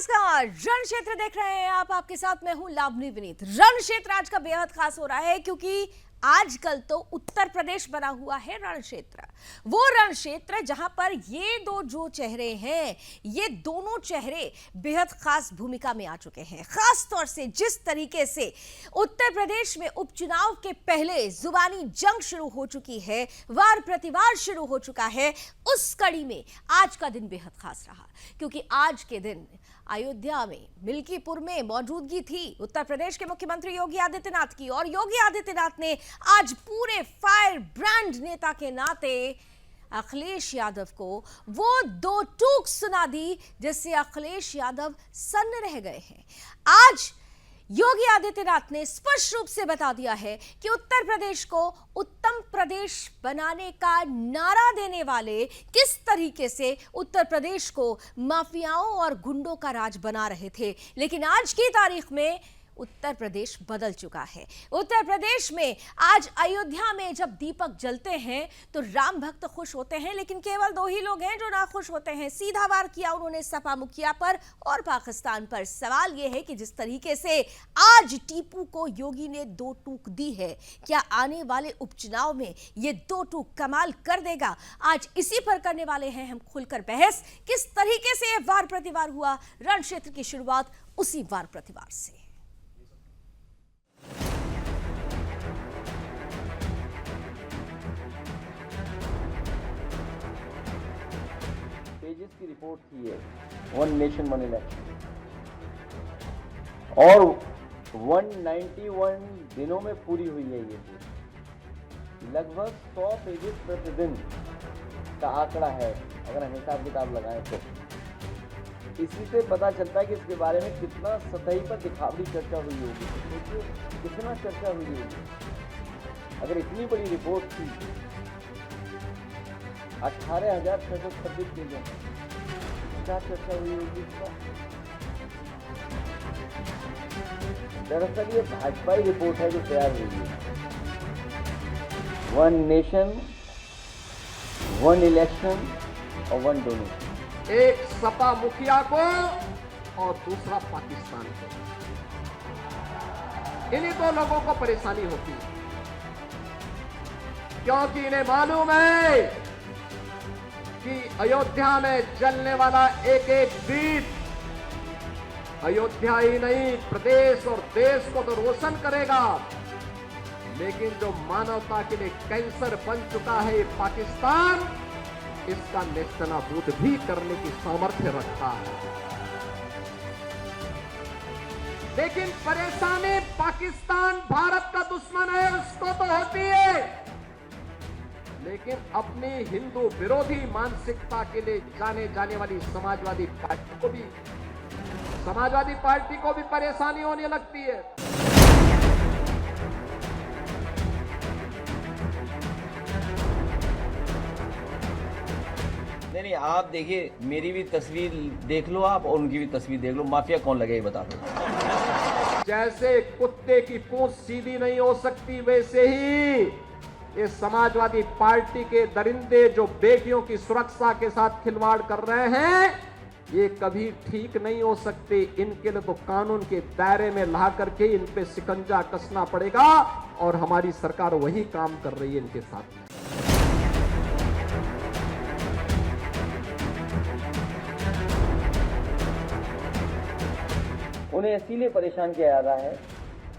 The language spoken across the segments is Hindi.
नमस्कार, रण क्षेत्र देख रहे हैं आप। आपके साथ मैं हूं लावनी विनीत। रण क्षेत्र आज का बेहद खास हो रहा है क्योंकि आजकल तो उत्तर प्रदेश बना हुआ है रण क्षेत्र। वो रण क्षेत्र जहां पर ये दो जो चेहरे हैं, ये दोनों चेहरे बेहद खास भूमिका में आ चुके हैं। खास तौर से जिस तरीके से उत्तर प्रदेश में उपचुनाव के पहले जुबानी जंग शुरू हो चुकी है, वार प्रतिवार शुरू हो चुका है, उस कड़ी में आज का दिन बेहद खास रहा क्योंकि आज के दिन अयोध्या में मिल्कीपुर में मौजूदगी थी उत्तर प्रदेश के मुख्यमंत्री योगी आदित्यनाथ की। और योगी आदित्यनाथ ने आज पूरे फायर ब्रांड नेता के नाते अखिलेश यादव को वो दो टूक सुना दी जिससे अखिलेश यादव सन्न रह गए हैं। आज योगी आदित्यनाथ ने स्पष्ट रूप से बता दिया है कि उत्तर प्रदेश को उत्तम प्रदेश बनाने का नारा देने वाले किस तरीके से उत्तर प्रदेश को माफियाओं और गुंडों का राज बना रहे थे, लेकिन आज की तारीख में उत्तर प्रदेश बदल चुका है। उत्तर प्रदेश में आज अयोध्या में जब दीपक जलते हैं तो राम भक्त खुश होते हैं, लेकिन केवल दो ही लोग हैं जो ना खुश होते हैं। सीधा वार किया उन्होंने सपा मुखिया पर और पाकिस्तान पर। सवाल यह है कि जिस तरीके से आज टीपू को योगी ने दो टूक दी है, क्या आने वाले उपचुनाव में ये दो टूक कमाल कर देगा? आज इसी पर करने वाले हैं हम खुलकर बहस। किस तरीके से वार प्रतिवार हुआ, रण क्षेत्र की शुरुआत उसी वार प्रतिवार से। पेजेस की रिपोर्ट थी है, वन नेशन वन इलेक्शन, और 191 दिनों में पूरी हुई है। ये लगभग 100 पेजेस प्रतिदिन का आंकड़ा है अगर हम हिसाब किताब लगाएं तो। इसी से पता चलता है कि इसके बारे में कितना सतही पर दिखावड़ी चर्चा हुई होगी, कितना चर्चा हुई होगी। अगर इतनी बड़ी रिपोर्ट थी, 18,626 पेजों, क्या चर्चा हुई होगी इसका? दरअसल ये भाजपाई रिपोर्ट है जो तैयार हुई है। वन नेशन, वन इलेक्शन और वन डोनेशन। एक सपा मुखिया को और दूसरा पाकिस्तान को, इन्हीं दो लोगों को परेशानी होती है क्योंकि इन्हें मालूम है कि अयोध्या में जलने वाला एक एक दीप अयोध्या ही नहीं प्रदेश और देश को तो रोशन करेगा, लेकिन जो मानवता के लिए कैंसर बन चुका है पाकिस्तान, इसका नेस्तनाबूद भी करने की सामर्थ्य रखता है। लेकिन परेशानी पाकिस्तान भारत का दुश्मन है, उसको तो होती है, लेकिन अपनी हिंदू विरोधी मानसिकता के लिए जाने जाने वाली समाजवादी पार्टी को भी परेशानी होने लगती है। नहीं, आप देखिए, मेरी भी तस्वीर देख लो आप और उनकी भी तस्वीर देख लो, माफिया कौन लगे बता दो। जैसे कुत्ते की पूंछ सीधी नहीं हो सकती, वैसे ही ये समाजवादी पार्टी के दरिंदे जो बेटियों की सुरक्षा के साथ खिलवाड़ कर रहे हैं, ये कभी ठीक नहीं हो सकते। इनके लिए तो कानून के दायरे में ला करके इन पे शिकंजा कसना पड़ेगा और हमारी सरकार वही काम कर रही है इनके साथ। उन्हें इसीलिए परेशान किया जा रहा है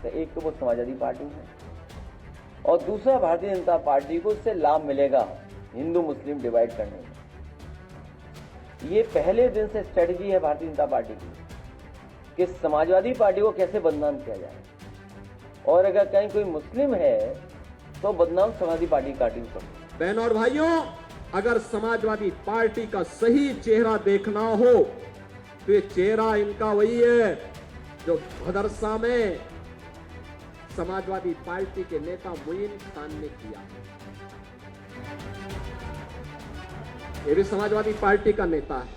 कि एक तो वो समाजवादी पार्टी है और दूसरा भारतीय जनता पार्टी को इससे लाभ मिलेगा हिंदू मुस्लिम डिवाइड करने में। ये पहले दिन से स्ट्रेटजी है भारतीय जनता पार्टी की कि समाजवादी पार्टी को कैसे बदनाम किया जाए, और अगर कहीं कोई मुस्लिम है तो बदनाम समाजवादी पार्टी कर। बहनों और भाइयों, अगर समाजवादी पार्टी का सही चेहरा देखना हो तो ये चेहरा इनका वही है जो भदरसा में समाजवादी पार्टी के नेता मोइन खान ने किया। ये भी समाजवादी पार्टी का नेता है।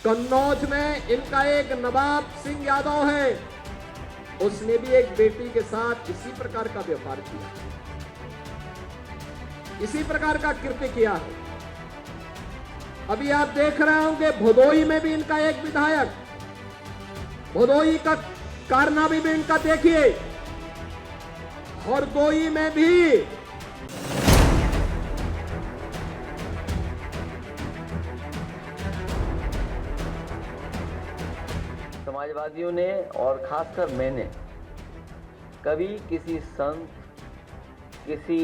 कन्नौज में इनका एक नवाब सिंह यादव है, उसने भी एक बेटी के साथ इसी प्रकार का व्यवहार किया, इसी प्रकार का कृत्य किया है। अभी आप देख रहे होंगे भदोई में भी इनका एक विधायक भदोही का कारनामे में इनका देखिए, हरदोई में भी समाजवादियों ने और खासकर मैंने कभी किसी संत, किसी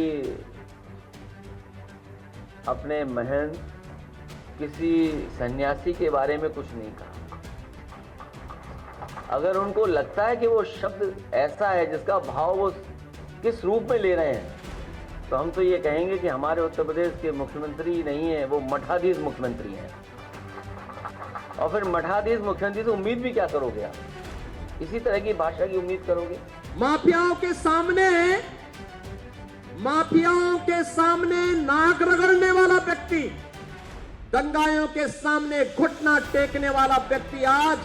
अपने महंत, किसी सन्यासी के बारे में कुछ नहीं कहा। अगर उनको लगता है कि वो शब्द ऐसा है जिसका भाव वो किस रूप में ले रहे हैं, तो हम तो ये कहेंगे कि हमारे उत्तर प्रदेश के मुख्यमंत्री नहीं है, वो मठाधीश मुख्यमंत्री हैं। और फिर मठाधीश मुख्यमंत्री से उम्मीद भी क्या करोगे आप? इसी तरह की भाषा की उम्मीद करोगे? माफियाओं के सामने नाक रगड़ने वाला व्यक्ति, दंगाइयों के सामने घुटना टेकने वाला व्यक्ति आज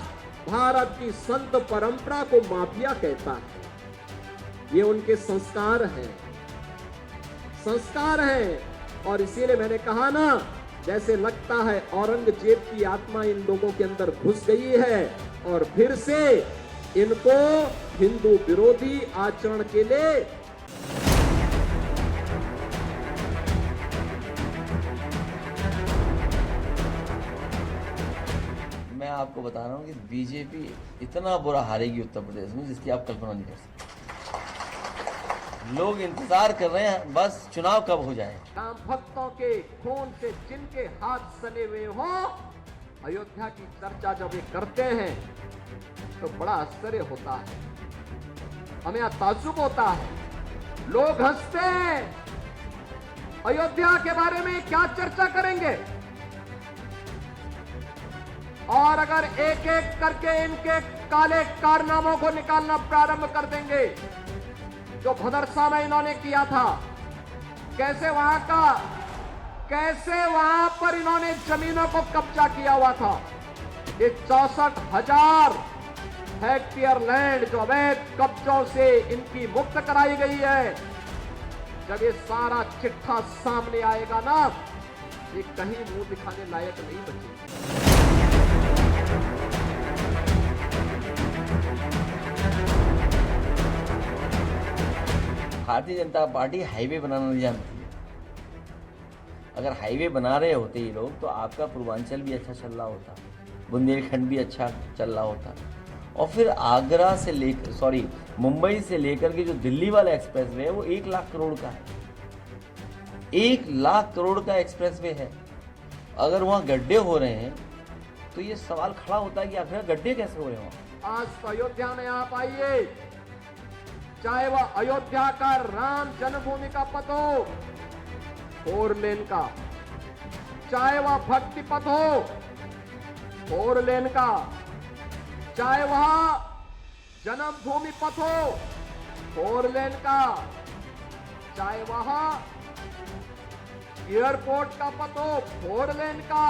भारत की संत परंपरा को माफिया कहता है। ये उनके संस्कार हैं। और इसीलिए मैंने कहा ना, जैसे लगता है औरंगजेब की आत्मा इन लोगों के अंदर घुस गई है और फिर से इनको हिंदू विरोधी आचरण के लिए मैं आपको बता रहा हूँ कि बीजेपी इतना बुरा हारेगी उत्तर प्रदेश में जिसकी आप कल्पना नहीं कर सकते। लोग इंतजार कर रहे हैं बस चुनाव कब हो जाए। राम भक्तों के खून से जिनके हाथ सने हुए हो, अयोध्या की चर्चा जब ये करते हैं तो बड़ा आश्चर्य होता है, हमें ताज्जुब होता है। लोग हंसते हैं, अयोध्या के बारे में क्या चर्चा करेंगे? और अगर एक एक करके इनके काले कारनामों को निकालना प्रारंभ कर देंगे, जो भदरसा में इन्होंने किया था, कैसे वहां पर इन्होंने जमीनों को कब्जा किया हुआ था। ये 64,000 हेक्टेयर लैंड जो अवैध कब्जों से इनकी मुक्त कराई गई है, जब ये सारा चिट्ठा सामने आएगा ना, ये कहीं मुंह दिखाने लायक नहीं बचेगी। भारतीय जनता पार्टी हाईवे बनाना नहीं जानती है। अगर हाईवे बना रहे होते ये लोग तो आपका पूर्वांचल भी अच्छा चल रहा होता, बुंदेलखंड भी अच्छा चल रहा होता, और फिर आगरा से लेकर मुंबई से लेकर के जो दिल्ली वाला एक्सप्रेसवे है वो 1 लाख करोड़ का है। 1 लाख करोड़ का एक्सप्रेसवे है। अगर वहाँ गड्ढे हो रहे हैं तो ये सवाल खड़ा होता है कि आखिर गड्ढे कैसे हो रहे हैं वहाँ। आज तो अयोध्या में आप आइए, चाहे वह अयोध्या का राम जन्मभूमि का पथ हो 4 लेन का, चाहे वह भक्ति पथ हो 4 लेन का, चाहे वह जन्मभूमि पथ हो 4 लेन का, चाहे वह एयरपोर्ट का पथ हो 4 लेन का,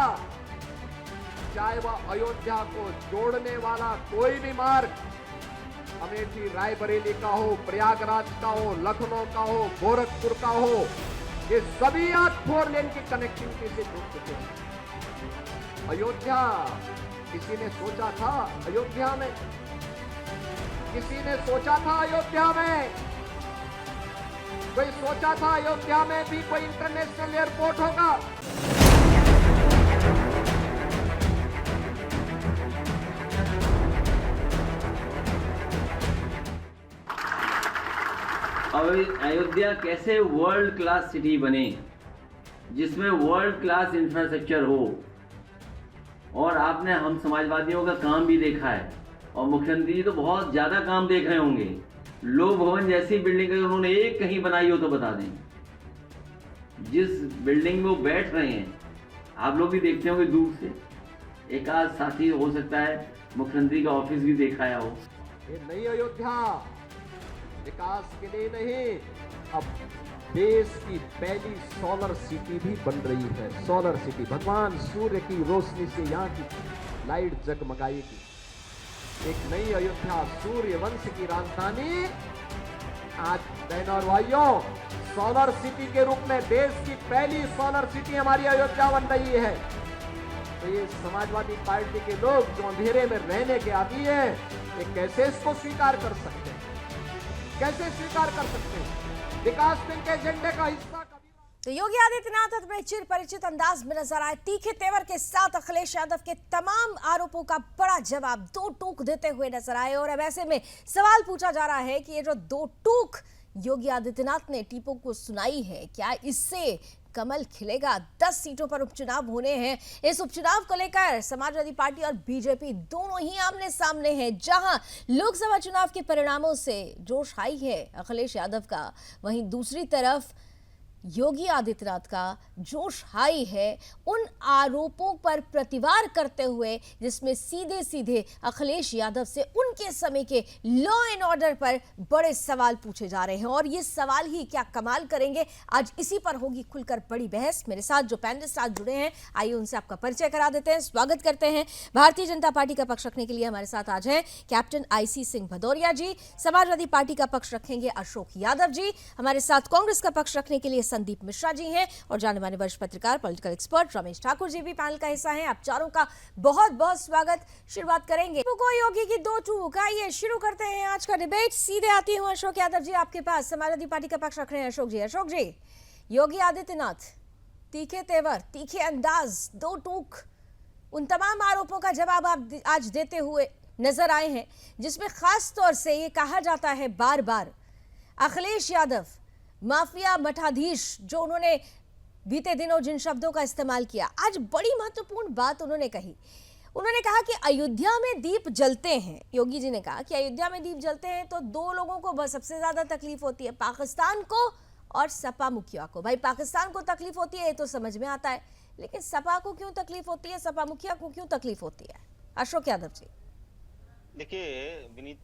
चाहे वह अयोध्या को जोड़ने वाला कोई भी मार्ग अमेठी रायबरेली का हो, प्रयागराज का हो, लखनऊ का हो, गोरखपुर का हो, ये सभी आज 4 लेन की कनेक्टिविटी से जुड़ चुके हैं। अयोध्या किसी ने सोचा था, अयोध्या में किसी ने सोचा था, अयोध्या में कोई सोचा था अयोध्या में भी कोई इंटरनेशनल एयरपोर्ट होगा? अयोध्या कैसे वर्ल्ड क्लास सिटी बने, जिसमें वर्ल्ड क्लास इंफ्रास्ट्रक्चर हो। और आपने हम समाजवादियों का काम भी देखा है, और मुख्यमंत्री जी तो बहुत ज़्यादा काम देख रहे होंगे। लोक भवन जैसी बिल्डिंग अगर उन्होंने एक कहीं बनाई हो तो बता दें। जिस बिल्डिंग में वो बैठ रहे हैं, आप लोग भी देखते होंगे दूर से, एक आध साथी हो सकता है मुख्यमंत्री का ऑफिस भी दिखाया हो। ये नई अयोध्या विकास के लिए नहीं, अब देश की पहली सोलर सिटी भी बन रही है। सोलर सिटी, भगवान सूर्य की रोशनी से यहाँ की लाइट जगमगाएगी। एक नई अयोध्या, सूर्य वंश की राजधानी। आज बहनों और भाइयों, सोलर सिटी के रूप में देश की पहली सोलर सिटी हमारी अयोध्या बन रही है। तो ये समाजवादी पार्टी के लोग जो अंधेरे में रहने के आदी हैं, ये कैसे इसको स्वीकार कर सकते हैं? कैसे स्वीकार कर सकते हैं? विकास के इनके एजेंडे का हिस्सा कभी तो योगी आदित्यनाथ अपने चिर परिचित अंदाज में नजर आए। तीखे तेवर के साथ अखिलेश यादव के तमाम आरोपों का बड़ा जवाब दो टूक देते हुए नजर आए। और अब ऐसे में सवाल पूछा जा रहा है कि ये जो दो टूक योगी आदित्यनाथ ने टीपो को सुनाई है, क्या इससे कमल खिलेगा? 10 सीटों पर उपचुनाव होने हैं। इस उपचुनाव को लेकर समाजवादी पार्टी और बीजेपी दोनों ही आमने सामने हैं। जहां लोकसभा चुनाव के परिणामों से जोश हाई है अखिलेश यादव का, वहीं दूसरी तरफ योगी आदित्यनाथ का जोश हाई है उन आरोपों पर प्रतिवार करते हुए जिसमें सीधे सीधे अखिलेश यादव से उनके समय के लॉ एंड ऑर्डर पर बड़े सवाल पूछे जा रहे हैं। और ये सवाल ही क्या कमाल करेंगे, आज इसी पर होगी खुलकर बड़ी बहस। मेरे साथ जो पैनलिस्ट आज जुड़े हैं, आइए उनसे आपका परिचय करा देते हैं। स्वागत करते हैं भारतीय जनता पार्टी का पक्ष रखने के लिए हमारे साथ आज हैं कैप्टन IC सिंह भदौरिया जी, समाजवादी पार्टी का पक्ष रखेंगे अशोक यादव जी, हमारे साथ कांग्रेस का पक्ष रखने के लिए संदीप मिश्रा जी हैं और जाने माने वरिष्ठ पत्रकार पॉलिटिकल एक्सपर्ट रमेश ठाकुर जी भी पैनल का हिस्सा हैं। आप चारों का बहुत बहुत स्वागत। शुरुआत करेंगे योगी की दो टूक। आइए शुरू करते हैं आज का डिबेट। सीधे आती हूं अशोक यादव जी आपके पास, समाजवादी पार्टी का पक्ष रख रहे हैं अशोक जी। अशोक जी, योगी आदित्यनाथ तीखे तेवर, तीखे अंदाज, दो टूक, उन तमाम आरोपों का जवाब आप आज देते हुए नजर आए हैं जिसमें खास तौर से ये कहा जाता है बार बार अखिलेश यादव माफिया मठाधीश, जो उन्होंने बीते दिनों जिन शब्दों का इस्तेमाल किया, आज बड़ी महत्वपूर्ण बात उन्होंने कही। उन्होंने कहा कि अयोध्या में दीप जलते हैं। योगी जी ने कहा कि अयोध्या में दीप जलते हैं तो दो लोगों को बस सबसे ज्यादा तकलीफ होती है, पाकिस्तान को और सपा मुखिया को। भाई पाकिस्तान को तकलीफ होती है ये तो समझ में आता है, लेकिन सपा को क्यों तकलीफ होती है, सपा मुखिया को क्यों तकलीफ होती है? अशोक यादव जी। देखिए विनीत,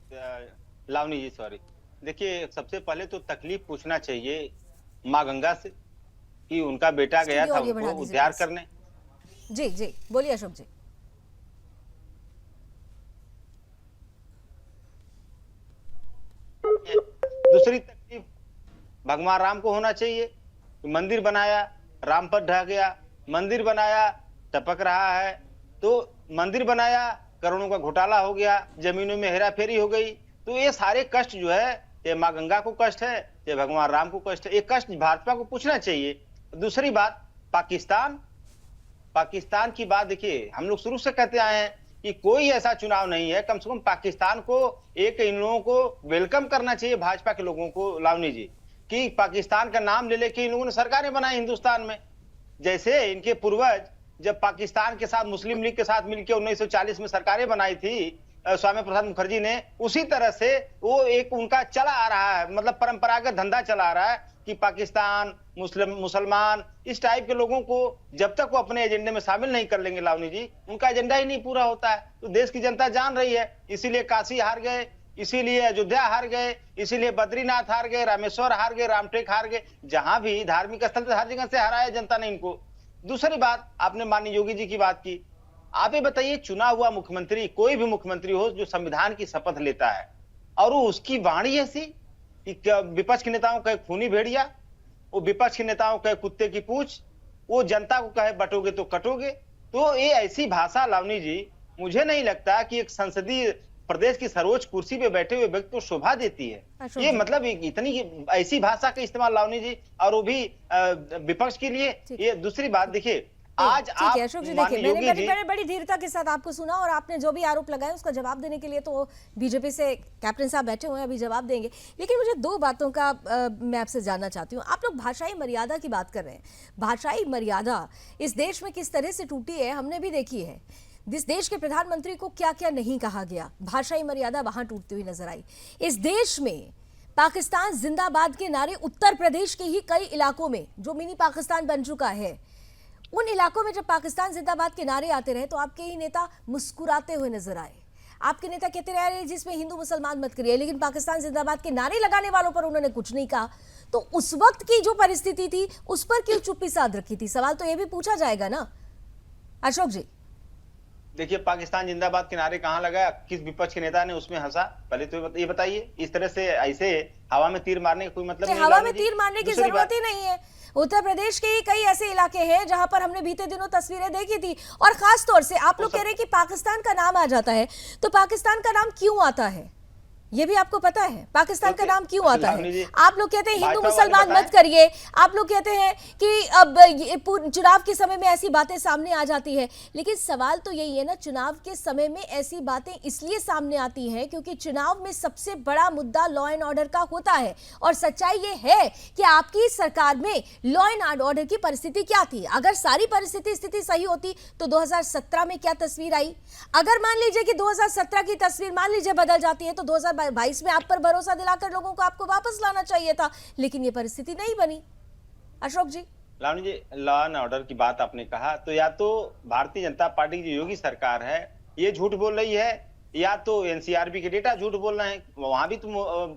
लावनी जी सॉरी, देखिए सबसे पहले तो तकलीफ पूछना चाहिए माँ गंगा से कि उनका बेटा गया था उनको उद्धार करने। जी जी बोलिए अशोक जी। दूसरी तकलीफ भगवान राम को होना चाहिए। मंदिर बनाया, राम पर ढह गया, मंदिर बनाया, टपक रहा है, तो मंदिर बनाया, करोड़ों का घोटाला हो गया, जमीनों में हेराफेरी हो गई। तो ये सारे कष्ट जो है, ये माँ गंगा को कष्ट है, ये भगवान राम को कष्ट है, ये कष्ट भाजपा को पूछना चाहिए। दूसरी बात पाकिस्तान की बात, देखिए हम लोग शुरू से कहते आए हैं कि कोई ऐसा चुनाव नहीं है, कम से कम पाकिस्तान को इन लोगों को वेलकम करना चाहिए, भाजपा के लोगों को, लावनी जी, कि पाकिस्तान का नाम ले लेके इन लोगों ने सरकारें बनाई हिंदुस्तान में। जैसे इनके पूर्वज जब पाकिस्तान के साथ मुस्लिम लीग के साथ मिलकर 1940 में सरकारें बनाई थी स्वामी प्रसाद मुखर्जी ने, उसी तरह से वो एक उनका चला आ रहा है, मतलब परंपरागत धंधा चला आ रहा है कि पाकिस्तान, मुसलमान, इस टाइप के लोगों को जब तक वो अपने एजेंडे में शामिल नहीं कर लेंगे लावनी जी, उनका एजेंडा ही नहीं पूरा होता है। तो देश की जनता जान रही है, इसीलिए काशी हार गए, इसीलिए अयोध्या हार गए, इसीलिए बद्रीनाथ हार गए, रामेश्वर हार गए, रामटेक हार गए, जहां भी धार्मिक स्थल से हर जगह से हराया जनता ने इनको। दूसरी बात, आपने माननीय योगी जी की बात की, आप ये बताइए, चुना हुआ मुख्यमंत्री, कोई भी मुख्यमंत्री हो जो संविधान की शपथ लेता है और वो उसकी वाणी ऐसी कि विपक्ष के नेताओं कहे खूनी भेड़िया, वो विपक्ष के नेताओं कहे कुत्ते की पूंछ, वो जनता को कहे बटोगे तो कटोगे, तो ये ऐसी भाषा लावनी जी, मुझे नहीं लगता कि एक संसदीय प्रदेश की सर्वोच्च कुर्सी पे बैठे हुए व्यक्ति को शोभा देती है। ये मतलब इतनी ऐसी भाषा का इस्तेमाल लावनी जी, और वो भी विपक्ष के लिए। ये दूसरी बात, देखिए आज आप अशोक जी, देखिए मैंने बड़ी धीरता के साथ आपको सुना और आपने जो भी आरोप लगाए उसका जवाब देने के लिए तो बीजेपी से कैप्टन साहब बैठे हुए हैं, अभी जवाब देंगे। लेकिन मुझे दो बातों का मैं आपसे जानना चाहती हूँ। आप लोग भाषाई मर्यादा की बात कर रहे हैं, भाषाई मर्यादा इस देश में किस तरह से टूटी है हमने भी देखी है। इस देश के प्रधानमंत्री को क्या क्या नहीं कहा गया, भाषाई मर्यादा वहां टूटती हुई नजर आई। इस देश में पाकिस्तान जिंदाबाद के नारे उत्तर प्रदेश के ही कई इलाकों में, जो मिनी पाकिस्तान बन चुका है, उन इलाकों में जब पाकिस्तान जिंदाबाद के नारे आते रहे तो आपके ही नेता मुस्कुराते हुए नजर आए। आपके नेता कहते रहे जिसमें हिंदू मुसलमान मत करिए, लेकिन पाकिस्तान जिंदाबाद के नारे लगाने वालों पर उन्होंने कुछ नहीं कहा। तो उस वक्त की जो परिस्थिति थी उस पर क्यों चुप्पी साध रखी थी? सवाल तो यह भी पूछा जाएगा ना अशोक जी। देखिए, पाकिस्तान जिंदाबाद के नारे कहाँ लगा, किस विपक्ष के नेता ने उसमें हंसा, पहले तो ये बताइए। इस तरह से ऐसे हवा में तीर मारने का कोई मतलब नहीं। हवा में तीर मारने की जरूरत ही नहीं है। उत्तर प्रदेश के ही कई ऐसे इलाके हैं जहां पर हमने बीते दिनों तस्वीरें देखी थी, और खास तौर से आप लोग कह रहे हैं कि पाकिस्तान का नाम आ जाता है, तो पाकिस्तान का नाम क्यों आता है ये भी आपको पता है? पाकिस्तान का नाम क्यों आता है? आप लोग कहते हैं हिंदू मुसलमान मत करिए, आप लोग कहते हैं कि अब चुनाव के समय में ऐसी बातें सामने आ जाती है, लेकिन सवाल तो यही है ना, चुनाव के समय में ऐसी बातें इसलिए सामने आती हैं क्योंकि चुनाव में सबसे बड़ा मुद्दा लॉ एंड ऑर्डर का होता है। और सच्चाई ये है कि आपकी सरकार में लॉ एंड ऑर्डर की परिस्थिति क्या थी? अगर सारी स्थिति सही होती तो 2017 में क्या तस्वीर आई? अगर मान लीजिए कि 2017 की तस्वीर मान लीजिए बदल जाती है तो 2022 में आप पर भरोसा दिलाकर लोगों को आपको वापस लाना चाहिए था, लेकिन ये परिस्थिति नहीं बनी। अशोक जी, लावनी जी, लॉ एंड ऑर्डर की बात आपने कहा, तो या तो भारतीय जनता पार्टी की जो योगी सरकार है ये झूठ बोल रही है, या तो एनसीआरबी के डेटा झूठ बोल रहे हैं। वहां भी तो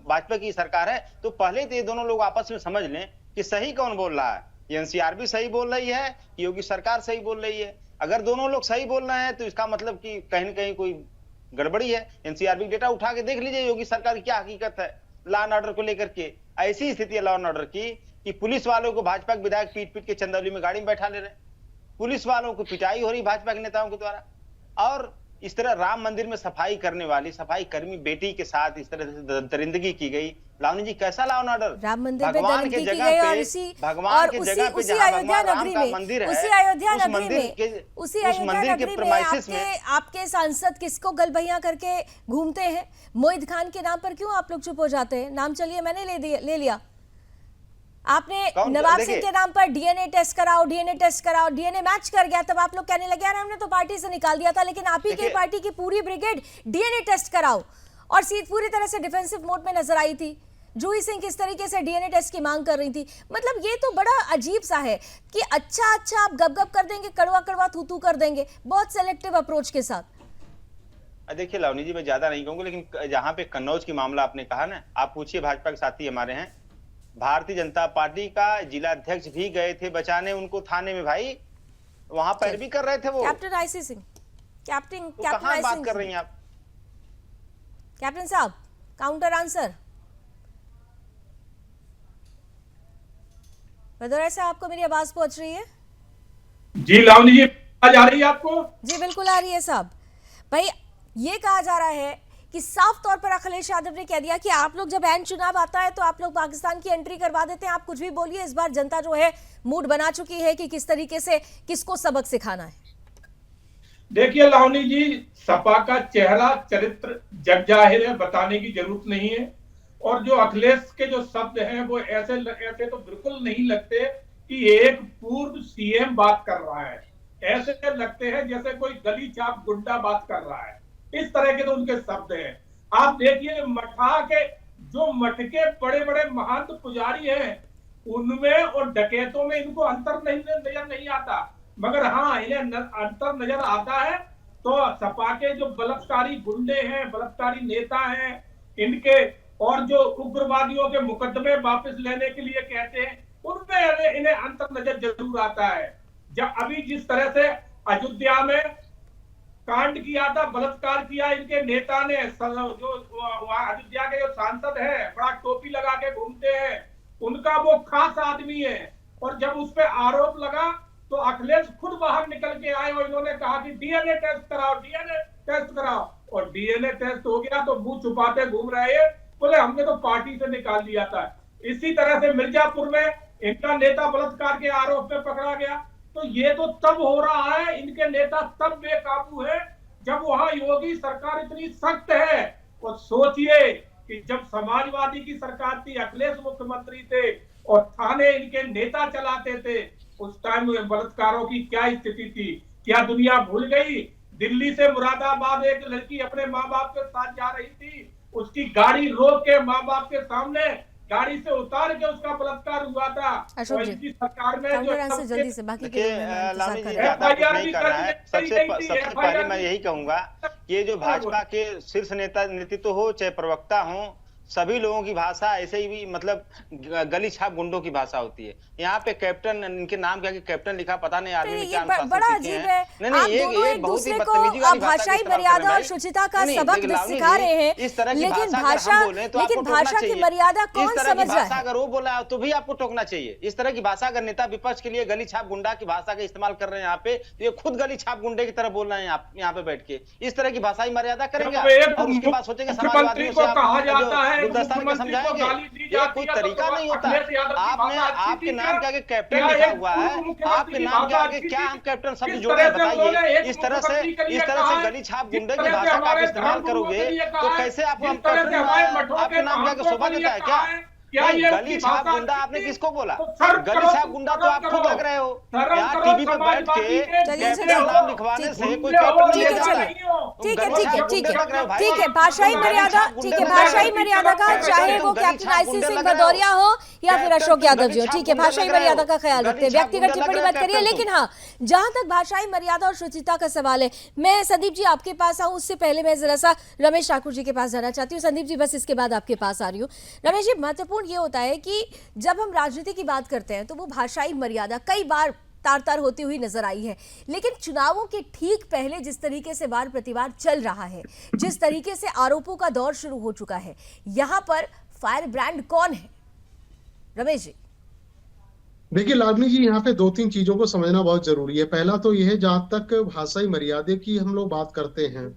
भाजपा की सरकार है, तो पहले तो ये दोनों लोग आपस में समझ लें कि सही कौन बोल रहा है। एनसीआरबी सही बोल रही है, योगी सरकार सही बोल रही है? अगर दोनों लोग सही बोल रहे हैं तो इसका मतलब कि कहीं न कहीं कोई गड़बड़ी है। एनसीआरबी डेटा उठा के देख लीजिए योगी सरकार की क्या हकीकत है लॉ एंड ऑर्डर को लेकर के। ऐसी स्थिति है लॉ एंड ऑर्डर की कि पुलिस वालों को भाजपा के विधायक पीट पीट के चंदौली में गाड़ी में बैठा ले रहे, पुलिस वालों को पिटाई हो रही भाजपा के नेताओं के द्वारा। और इस तरह राम मंदिर में सफाई करने वाली सफाई कर्मी बेटी के साथ इस तरह से दरिंदगी की गई। लावनी जी, कैसा लॉ एंड ऑर्डर? राम मंदिर में भगवान के जगह पे, भगवान के जगह पे जहां भगवान राम का मंदिर है, उस मंदिर के प्रेमाइसिस में आपके सांसद किसको गलबैया करके घूमते हैं? मोहित खान के नाम पर क्यों आप लोग चुप हो जाते हैं? नाम चलिए मैंने ले लिया, आपने नवाब सिंह के नाम पर डीएनए टेस्ट कराओ, डीएनए मैच कर गया, तब आप लोग कहने लगे यार हमने तो पार्टी से निकाल दिया था, लेकिन आप ही की पार्टी की पूरी ब्रिगेड डीएनए टेस्ट कराओ, और सीट पूरी तरह से डिफेंसिव मोड में नजर आई थी। जूही सिंह किस तरीके से डीएनए टेस्ट की मांग कर रही थी। मतलब ये तो बड़ा अजीब सा है कि अच्छा आप गप कर देंगे, कड़वा थू कर देंगे, बहुत सेलेक्टिव अप्रोच के साथ। देखिए लावनी जी, मैं ज्यादा नहीं कहूंगा, लेकिन जहां पे कन्नौज की मामला आपने कहा ना, आप पूछिए, भाजपा के साथी हमारे हैं, भारतीय जनता पार्टी का जिला अध्यक्ष भी गए थे बचाने उनको थाने में, भाई वहां पैरवी कर रहे थे वो। कैप्टन आईसी सिंह, कैप्टन कहां बात कर रही हैं आप? कैप्टन साहब, काउंटर आंसर। बदौर साहब, आपको मेरी आवाज पहुंच रही है? जी लावनी जी, आवाज आ रही है आपको? जी बिल्कुल आ रही है साहब। भाई ये कहा जा रहा है कि साफ तौर पर अखिलेश यादव ने कह दिया कि आप लोग जब एंड चुनाव आता है तो आप लोग पाकिस्तान की एंट्री करवा देते हैं, आप कुछ भी बोलिए, इस बार जनता जो है मूड बना चुकी है कि किस तरीके से किसको सबक सिखाना है। देखिए लावनी जी, सपा का चेहरा चरित्र जग जाहिर है, बताने की जरूरत नहीं है। और जो अखिलेश के जो शब्द हैं वो ऐसे तो बिल्कुल नहीं लगते कि एक पूर्व सीएम बात कर रहा है, ऐसे लगते हैं जैसे कोई गली चाप गुंडा बात कर रहा है। इस तरह के तो उनके शब्द हैं। आप देखिए मठा के जो मठ के बड़े बड़े महंत पुजारी हैं उनमें और डकैतों में इनको अंतर नजर नहीं आता, मगर हाँ इन्हें अंतर नजर आता है तो सपा के जो बलात्कारी गुंडे हैं, बलात्कारी नेता हैं, इनके और जो उग्रवादियों के मुकदमे वापस लेने के लिए कहते हैं, उनमें इन्हें अंतर नजर जरूर आता है। जब अभी जिस तरह से अयोध्या में कांड किया था, बलात्कार किया इनके नेता ने, जो अयोध्या के जो सांसद है बड़ा टोपी लगा के घूमते हैं, उनका वो खास आदमी है। और जब उस पर आरोप लगा तो अखिलेश खुद बाहर निकल के आए और इन्होंने कहा कि डीएनए टेस्ट कराओ, डीएनए टेस्ट कराओ। और डीएनए टेस्ट हो गया तो मुंह छुपाते घूम रहे हैं, बोले हमने तो पार्टी से निकाल दिया था। इसी तरह से मिर्जापुर में इनका नेता बलात्कार के आरोप में पकड़ा गया। तो ये तो तब हो रहा है, इनके नेता तब बेकाबू है जब वहां योगी सरकार इतनी सख्त है। और सोचिए कि जब समाजवादी की सरकार थी, अखिलेश मुख्यमंत्री थे और थाने इनके नेता चलाते थे, उस टाइम में बलात्कारों की क्या स्थिति थी? क्या दुनिया भूल गई? दिल्ली से मुरादाबाद एक लड़की अपने माँ बाप के साथ जा रही थी, उसकी गाड़ी रोक के माँ बाप के सामने गाड़ी से उतार के उसका बलात्कार हुआ था। अशोक जी, सरकार में जो जल्दी से बाकी के नहीं करना है। सबसे पहले मैं यही कहूंगा कि ये जो भाजपा के शीर्ष नेता नेतृत्व हो चाहे प्रवक्ता हो, सभी लोगों की भाषा ऐसे ही भी मतलब गली छाप गुंडों की भाषा होती है। यहाँ पे कैप्टन, इनके नाम क्या कि कैप्टन लिखा, पता नहीं आदमी ने क्या अनुशासन बड़ा सीखे अजीब हैं। है। नहीं आप ये दोनों एक बहुत ही दूसरे बदतमीजी को वाली भाषा भाषाई की तरफ मर्यादा और भाई। शुचिता का नहीं, सबक देखिए, लावनी सिखा जी, रहे हैं, इस तरह की लेकिन भाषा अगर हम बोलें तो आपको लेकिन टोकना भाषा की चाहिए। मर्यादा इस कौन तरह की समझ रहा भाषा है? अगर वो बोला तो भी आपको टोकना चाहिए। इस तरह की भाषा अगर नेता विपक्ष के लिए गली छाप गुंडा की भाषा का इस्तेमाल कर रहे हैं यहाँ पे, तो ये खुद गली छाप गुंडे की तरह बोल रहे हैं आप यहाँ पे बैठ के। इस तरह की भाषाई मर्यादा करेंगे जब एक और उसके बाद सोचेंगे मुख्यमंत्री समाजवादियों को से आप कहा जो जाता है, गुलदस्ता लेके मुख्यमंत्री को समझाएंगे, गाली दी ये जाती कोई है, तो तरीका नहीं होता। अखिलेश यादव की आपने भाषा अच्छी आपके थी नाम क्या? के आगे कैप्टन क्या लिखा एक हुआ है, पूर्व मुख्यमंत्री आपके की नाम के भाषा आगे अच्छी क्या थी? हम कैप्टन शब्द किस जोड़े हैं तरह से उन्होंने बताइए। एक इस तरह मुख्यमंत्री के लिए से कहा है, गली छाप जिस गुंडे की तरह से भाषा का आप हमारे इस्तेमाल धर्मगुरुओं के करोगे लिए तो कहा है, कैसे आपको हम जिस तरह से कैप्टन हमारे मठों आपके के नाम के आगे महंतों शोभा के लिए देता है कहा क्या? है, क्या नहीं, ये गली उसकी छाप भाषा गुंडा अच्छी आपने थी? किसको बोला? तो शर्म गली करो, छाप गुंडा तो आप शर्म खुद करो। लग रहे हो। शर्म यहाँ करो, टीवी पे बैठ समाजवादी के के चलिए, कैप्टन चलिए, नाम लिखवाने से ठीक कोई है, कैप्टन ठीक नहीं है, ले जा रहा चलिए। है। ठीक है, गली ठीक है, छाप ठीक गुंडे है, लग रहे हो भाई। ठीक है, भाषाई तुम मर्यादा, गली छाप ठीक है, गुंडे लग भाषाई रहे हो। मर्यादा का, चाहे तुम वो गली कैप्टन छाप आईसी गुंडे सिंह लग रहे हो। भदौरिया हो या फिर कैप्टन अशोक तुम यादव गली जी हो, छाप ठीक है, गुंडे भाषाई लग रहे हो। मर्यादा का ख्याल गली रखते हैं, छाप व्यक्तिगत गुंडे लग टिप्पणी रहे हो मत करिए। कैप्टन लेकिन तुम। हाँ, जहां तक भाषाई मर्यादा और शुचिता का सवाल है, मैं संदीप जी आपके पास आऊं, उससे पहले मैं जरा सा रमेश ठाकुर जी के पास जाना चाहती हूँ। संदीप जी, बस इसके बाद आपके पास आ रही हूँ। रमेश जी, महत्वपूर्ण ये होता है कि जब हम राजनीति की बात करते हैं तो वो भाषाई मर्यादा कई बार तार तार होती हुई नजर आई है, लेकिन चुनावों के ठीक पहले जिस तरीके से वार प्रतिवार चल रहा है, जिस तरीके से आरोपों का दौर शुरू हो चुका है, यहां पर फायर ब्रांड कौन है? रमेश जी। देखिए लावनी जी, यहाँ पे दो तीन चीजों को समझना बहुत जरूरी है। पहला तो यह है, जहां तक भाषाई मर्यादा की हम लोग बात करते हैं,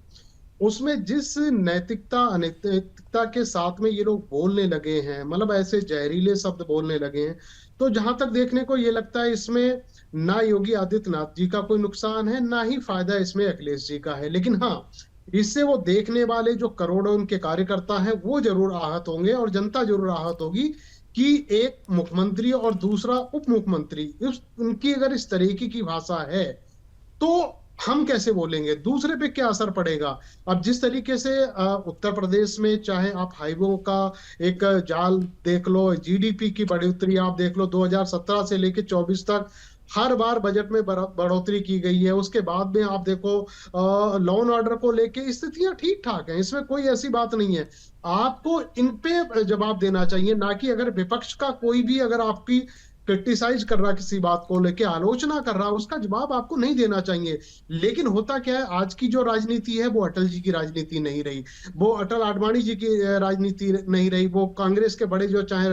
उसमें जिस नैतिकता अनैतिकता के साथ में ये लोग बोलने लगे हैं, मतलब ऐसे जहरीले शब्द बोलने लगे हैं, तो जहां तक देखने को ये लगता है इसमें ना योगी आदित्यनाथ जी का कोई नुकसान है, ना ही फायदा इसमें अखिलेश जी का है। लेकिन हाँ, इससे वो देखने वाले जो करोड़ों उनके कार्यकर्ता हैं वो जरूर आहत होंगे और जनता जरूर आहत होगी कि एक मुख्यमंत्री और दूसरा उप मुख्यमंत्री, उनकी अगर इस तरीके की भाषा है तो हम कैसे बोलेंगे, दूसरे पे क्या असर पड़ेगा। अब जिस तरीके से उत्तर प्रदेश में चाहे आप हाईवे का एक जाल देख लो, जीडीपी की बढ़ोतरी आप देख लो, 2017 से लेकर 24 तक हर बार बजट में बढ़ोतरी की गई है। उसके बाद में आप देखो लॉ एंड ऑर्डर को लेके स्थितियां ठीक ठाक हैं, इसमें कोई ऐसी बात नहीं है। आपको इन पे जवाब देना चाहिए, ना कि अगर विपक्ष का कोई भी अगर आपकी क्रिटिसाइज कर रहा, किसी बात को लेके आलोचना कर रहा, उसका जवाब आपको नहीं देना चाहिए। लेकिन होता क्या है, आज की जो राजनीति है वो अटल जी की राजनीति नहीं रही, वो अटल आडवाणी जी की राजनीति नहीं रही, वो कांग्रेस के बड़े जो चाहे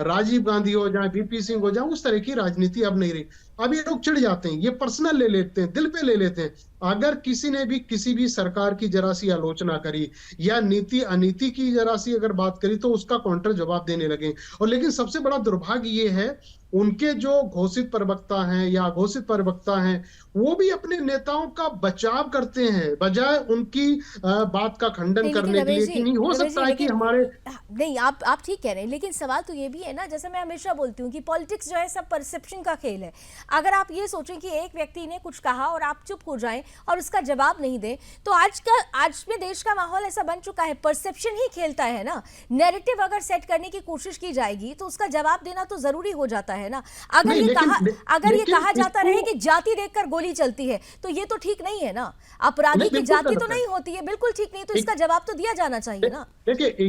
राजीव गांधी हो जाए, बीपी सिंह हो जाए, उस तरह की राजनीति अब नहीं रही। अब ये लोग चिढ़ जाते हैं, ये पर्सनल ले लेते हैं, दिल पे ले लेते हैं। अगर किसी ने भी किसी भी सरकार की जरा सी आलोचना करी या नीति अनीति की जरा सी अगर बात करी तो उसका काउंटर जवाब देने लगे। और लेकिन सबसे बड़ा दुर्भाग्य ये है, उनके जो घोषित प्रवक्ता हैं या अघोषित प्रवक्ता हैं वो भी अपने नेताओं का बचाव करते हैं, बजाय उनकी बात का खंडन करने के लिए कि नहीं हो सकता है कि हमारे नहीं, आप ठीक कह रहे हैं, लेकिन सवाल तो ये भी है ना, जैसे मैं हमेशा बोलती हूँ कि पॉलिटिक्स जो है सब परसेप्शन का खेल है। अगर आप ये सोचें कि एक व्यक्ति ने कुछ कहा और आप चुप हो जाएं और उसका जवाब नहीं दें, तो आज में देश का माहौल ऐसा बन चुका है, परसेप्शन ही खेलता है ना। नैरेटिव अगर सेट करने की कोशिश की जाएगी तो उसका जवाब देना तो जरूरी हो जाता है ना। अगर ये कहा जाता रहे कि जाति देखकर गोली चलती है तो ये तो ठीक नहीं है ना। अपराधी की जाति तो नहीं होती है, बिल्कुल ठीक नहीं, तो इसका जवाब तो दिया जाना चाहिए ना। देखिए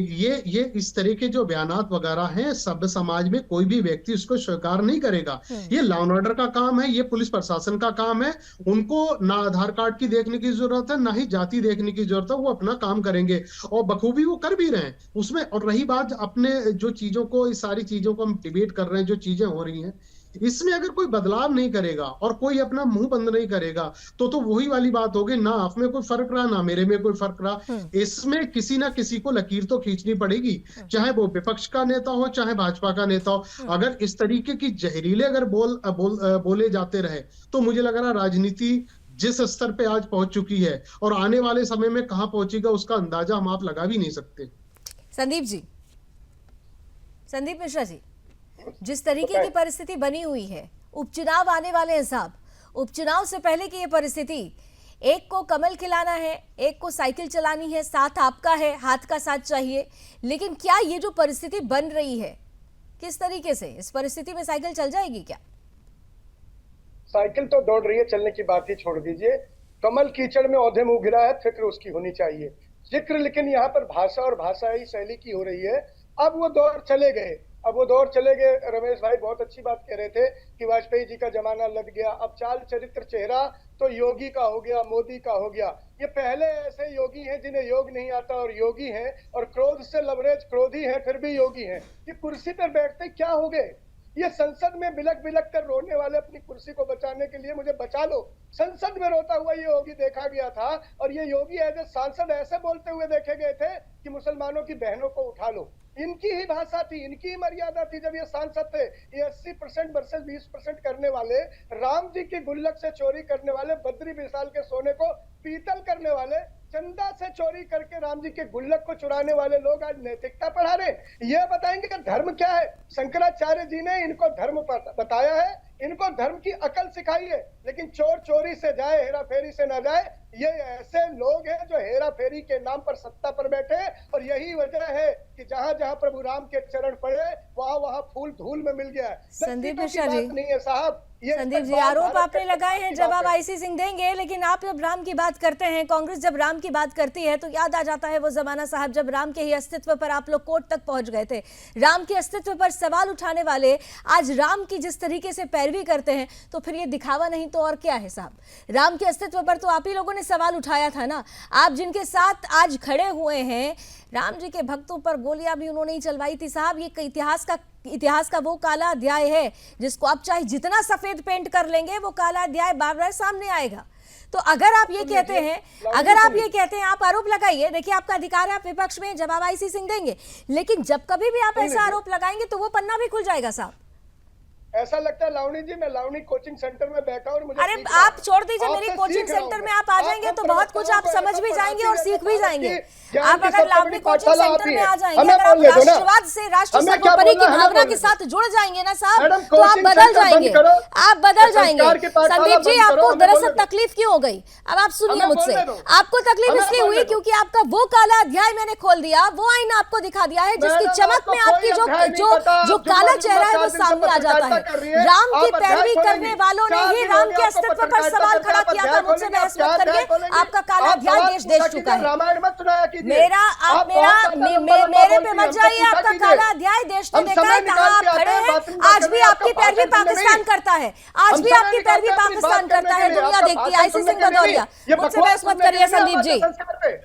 ये इस तरह के जो बयानात वगैरह हैं, सभ्य समाज में कोई भी व्यक्ति उसको स्वीकार नहीं करेगा। ये लॉ एंड ऑर्डर का काम है, ये पुलिस प्रशासन का काम है। उनको ना आधार कार्ड की देखने की जरूरत है, ना ही जाति देखने की जरूरत है, वो अपना काम करेंगे और बखूबी वो कर भी रहे हैं उसमें। और रही बात अपने जो चीजों को, इस सारी चीजों को हम डिबेट कर रहे हैं, जो चीजें हो रही हैं, इसमें अगर कोई बदलाव नहीं करेगा और कोई अपना मुंह बंद नहीं करेगा तो वही वाली बात होगी, ना आप में कोई फर्क रहा ना मेरे में कोई फर्क रहा। इसमें किसी ना किसी को लकीर तो खींचनी पड़ेगी, चाहे वो विपक्ष का नेता हो चाहे भाजपा का नेता हो। अगर इस तरीके की जहरीले अगर बोले जाते रहे तो मुझे लग रहा राजनीति जिस स्तर पे आज पहुंच चुकी है और आने वाले समय में कहां पहुंचेगा उसका अंदाजा हम आप लगा भी नहीं सकते। संदीप मिश्रा जी, जिस तरीके की परिस्थिति बनी हुई है, उपचुनाव आने वाले हैं साहब, उपचुनाव से पहले की ये परिस्थिति, एक को कमल खिलाना है, एक को साइकिल चलानी है, साथ आपका है, हाथ का साथ चाहिए। लेकिन क्या ये जो परिस्थिति बन रही है, किस तरीके से इस परिस्थिति में साइकिल चल जाएगी क्या? साइकिल तो दौड़ रही है, चलने की बात ही छोड़ दीजिए। कमल कीचड़ में औधे मुंह गिरा है, फिक्र उसकी होनी चाहिए जिक्र। लेकिन यहाँ पर भाषा और भाषाई शैली की हो रही है अब वो दौर चले गए। रमेश भाई बहुत अच्छी बात कह रहे थे कि वाजपेयी जी का जमाना लग गया, अब चाल चरित्र चेहरा तो योगी का हो गया, मोदी का हो गया। ये पहले ऐसे योगी हैं जिन्हें योग नहीं आता और योगी हैं, और क्रोध से लबरेज क्रोधी हैं फिर भी योगी हैं। ये कुर्सी पर बैठते क्या हो गए? ये संसद में बिलक बिलक कर रोने वाले अपनी कुर्सी को बचाने के लिए मुझे बचा लो, संसद में रोता हुआ ये योगी देखा गया था। और ये योगी एज ए सांसद ऐसे बोलते हुए देखे गए थे कि मुसलमानों की बहनों को उठा लो। इनकी ही भाषा थी, इनकी ही मर्यादा थी जब ये सांसद थे। ये 80% वर्सेस 20% करने वाले, राम जी की गुल्लक से चोरी करने वाले, बद्री विशाल के सोने को पीतल करने वाले, चंदा से चोरी करके राम जी के गुल्लक को चुराने वाले लोग आज नैतिकता पढ़ा रहे। ये बताएंगे कि धर्म क्या है? शंकराचार्य जी ने इनको धर्म बताया है, इनको धर्म की अकल सिखाई है। लेकिन चोर चोरी से जाए, हेरा फेरी से ना जाए, ये ऐसे लोग हैं जो हेरा फेरी के नाम पर सत्ता पर बैठे। और यही वजह है कि जहां जहां प्रभु राम के चरण पड़े वहां वहां फूल धूल में मिल गया है। संदीप मिश्रा जी, नहीं है साहब, संदीप जी, आरोप आपने लगाए हैं, जवाब आईसी सिंह देंगे। लेकिन आप जब राम की बात करते हैं, कांग्रेस जब राम की बात करती है, तो याद आ जाता है वो जमाना साहब जब राम के ही अस्तित्व पर आप लोग कोर्ट तक पहुंच गए थे। राम के अस्तित्व पर सवाल उठाने वाले आज राम की जिस तरीके से पैरवी करते हैं, तो फिर ये दिखावा नहीं तो और क्या है साहब? राम के अस्तित्व पर तो आप ही लोगों ने सवाल उठाया था ना। आप जिनके साथ आज खड़े हुए हैं, राम जी के भक्तों पर गोलियां भी उन्होंने ही चलवाई थी साहब। ये इतिहास का वो काला अध्याय है जिसको आप चाहे जितना सफेद पेंट कर लेंगे, वो काला अध्याय बार बार सामने आएगा। तो अगर आप ये कहते हैं, आप आरोप लगाइए, देखिए आपका अधिकार है, आप विपक्ष में, जवाब आईसी सिंह देंगे। लेकिन जब कभी भी आप ऐसा आरोप लगाएंगे तो वो पन्ना भी खुल जाएगा साहब। ऐसा लगता है लावणी जी, मैं लावणी कोचिंग सेंटर में बैठा और मुझे, अरे आप छोड़ दीजिए, मेरी कोचिंग सेंटर में आप आ जाएंगे तो बहुत कुछ आप समझ भी जाएंगे और सीख भी जाएंगे। आप अगर लावणी कोचिंग सेंटर में आ जाएंगे, अगर आप राष्ट्रवाद से राष्ट्र सर्वोपरि की भावना के साथ जुड़ जाएंगे ना साहब, तो आप बदल जाएंगे, आप बदल जाएंगे। संदीप जी, आपको दरअसल तकलीफ क्यों हो गई? अब आप सुनिए मुझसे, आपको तकलीफ इसलिए हुई क्योंकि आपका वो काला अध्याय मैंने खोल दिया, वो आईना आपको दिखा दिया है जिसकी चमक में आपकी जो काला चेहरा है वो सामने आ जाता है। राम की पैरवी करने वालों ने ही राम के अस्तित्व पर सवाल खड़ा किया था। मुझसे बहस मत करिए, आपका काला अध्याय देश देख चुका है। मेरे पे मत जाइए, आपका काला अध्याय देश ने देखा है, कहां आप खड़े हैं। आज भी आपकी पैरवी पाकिस्तान करता है, आज भी आपकी पैरवी पाकिस्तान करता है, दुनिया देखती है। आईसी सिंह भदौरिया, मुझसे बहस मत करिए संदीप जी,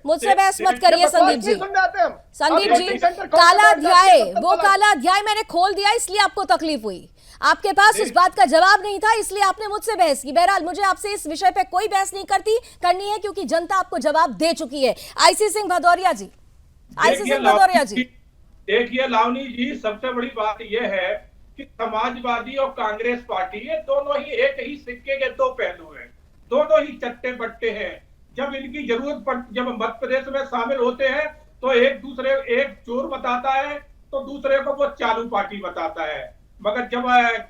मुझसे बहस मत करिए संदीप जी। संदीप जी, काला अध्याय, वो काला अध्याय मैंने खोल दिया, इसलिए आपको तकलीफ हुई। आपके पास उस बात का जवाब नहीं था, इसलिए आपने मुझसे बहस की। बहरहाल मुझे आपसे इस विषय पे कोई बहस नहीं करनी है, क्योंकि जनता आपको जवाब दे चुकी है। आईसी सिंह भदौरिया जी, देखिए लावनी जी, सबसे बड़ी बात यह है कि समाजवादी और कांग्रेस पार्टी, ये दोनों ही एक ही सिक्के के दो पहलू हैं, दोनों ही चट्टे बट्टे हैं। जब इनकी जरूरत पड़, जब मध्य प्रदेश में शामिल होते हैं तो एक चोर बताता है तो दूसरे को वो चालू पार्टी बताता है, मगर जब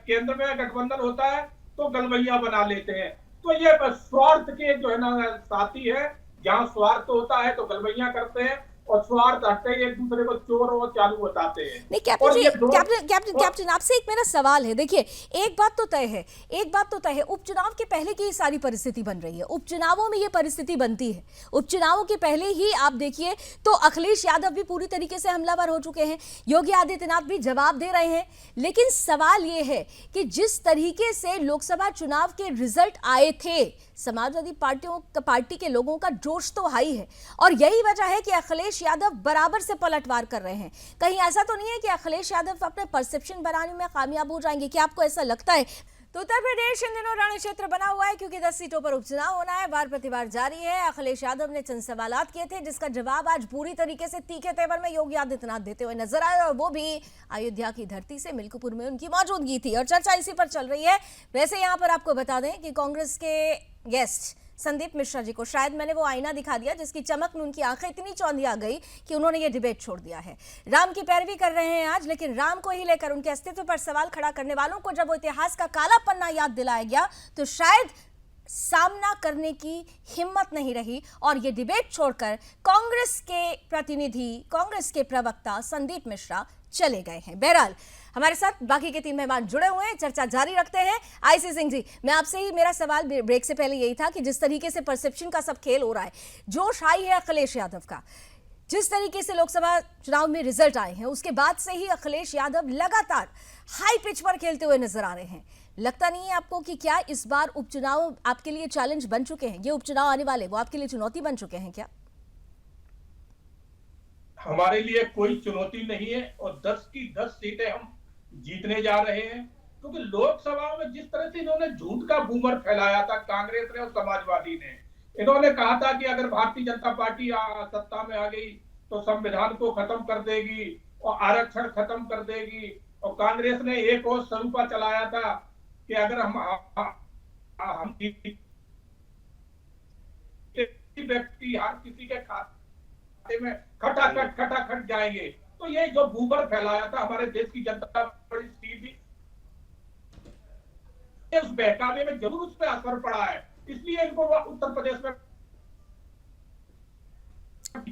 केंद्र में गठबंधन होता है तो गलवैया बना लेते हैं। तो ये स्वार्थ के जो है ना साथी है, जहां स्वार्थ होता है तो गलवैया करते हैं और स्वार्थ हटते ही एक दूसरे को चोर और चालू बताते हैं। नहीं कैप्टन आपसे एक मेरा सवाल है। देखिए, एक बात तो तय है, उपचुनाव के पहले की सारी परिस्थिति बन रही है, उपचुनावों में ये परिस्थिति बनती है। उपचुनावों के पहले ही आप देखिए तो अखिलेश यादव भी पूरी तरीके से हमलावर हो चुके हैं, योगी आदित्यनाथ भी जवाब दे रहे हैं। लेकिन सवाल ये है कि जिस तरीके से लोकसभा चुनाव के रिजल्ट आए थे, समाजवादी पार्टी के लोगों का जोश तो हाई है, और यही वजह है कि अखिलेश यादव बराबर से पलटवार कर रहे हैं। कहीं ऐसा तो नहीं है कि अखिलेश यादव अपने परसेप्शन बनाने में कामयाब हो जाएंगे? क्या आपको ऐसा लगता है? तो उत्तर प्रदेश इन दिनों रण क्षेत्र बना हुआ है, क्योंकि 10 सीटों पर उपचुनाव होना है, वार प्रतिवार जारी है। अखिलेश यादव ने चंद सवालात किए थे, जिसका जवाब आज पूरी तरीके से तीखे तेवर में योगी आदित्यनाथ देते हुए नजर आए, और वो भी अयोध्या की धरती से मिल्कपुर में उनकी मौजूदगी थी, और चर्चा इसी पर चल रही है। वैसे यहाँ पर आपको बता दें कि कांग्रेस के गेस्ट संदीप मिश्रा जी को शायद मैंने वो आईना दिखा दिया जिसकी चमक में उनकी आंखें इतनी चौंधी आ गई कि उन्होंने ये डिबेट छोड़ दिया है। राम की पैरवी कर रहे हैं आज, लेकिन राम को ही लेकर उनके अस्तित्व पर सवाल खड़ा करने वालों को जब वो इतिहास का काला पन्ना याद दिलाया गया तो शायद सामना करने की हिम्मत नहीं रही, और ये डिबेट छोड़कर कांग्रेस के प्रतिनिधि, कांग्रेस के प्रवक्ता संदीप मिश्रा चले गए हैं। बहरहाल हमारे साथ बाकी के 3 मेहमान जुड़े हुए हैं, चर्चा जारी रखते हैं। आईसी सिंह जी, मैं आपसे ही, मेरा सवाल ब्रेक से पहले यही था कि जिस तरीके से परसेप्शन का सब खेल हो रहा है, जोश हाई है अखिलेश यादव का, जिस तरीके से लोकसभा चुनाव में रिजल्ट आए हैं उसके बाद से ही अखिलेश यादव लगातार हाई पिच पर खेलते हुए नजर आ रहे हैं। लगता नहीं है आपको कि क्या इस बार उपचुनाव आपके लिए चैलेंज बन चुके हैं? ये उपचुनाव आने वाले वो आपके लिए चुनौती बन चुके हैं क्या? हमारे लिए कोई चुनौती नहीं है और 10 की 10 सीटें हम जीतने जा रहे हैं, क्योंकि लोकसभा में जिस तरह से इन्होंने झूठ का बूमर फैलाया था कांग्रेस ने और समाजवादी ने, इन्होंने कहा था कि अगर भारतीय जनता पार्टी सत्ता में आ गई तो संविधान को खत्म कर देगी और आरक्षण खत्म कर देगी, और कांग्रेस ने एक और सरूपा चलाया था कि अगर हम व्यक्ति हर किसी के खाते में खटाखट जाएंगे, तो ये जो बूमर फैलाया था हमारे देश की जनता बड़ी सीधी, उस बहकावे में जरूर उस पर असर पड़ा है, इसलिए इनको उत्तर प्रदेश में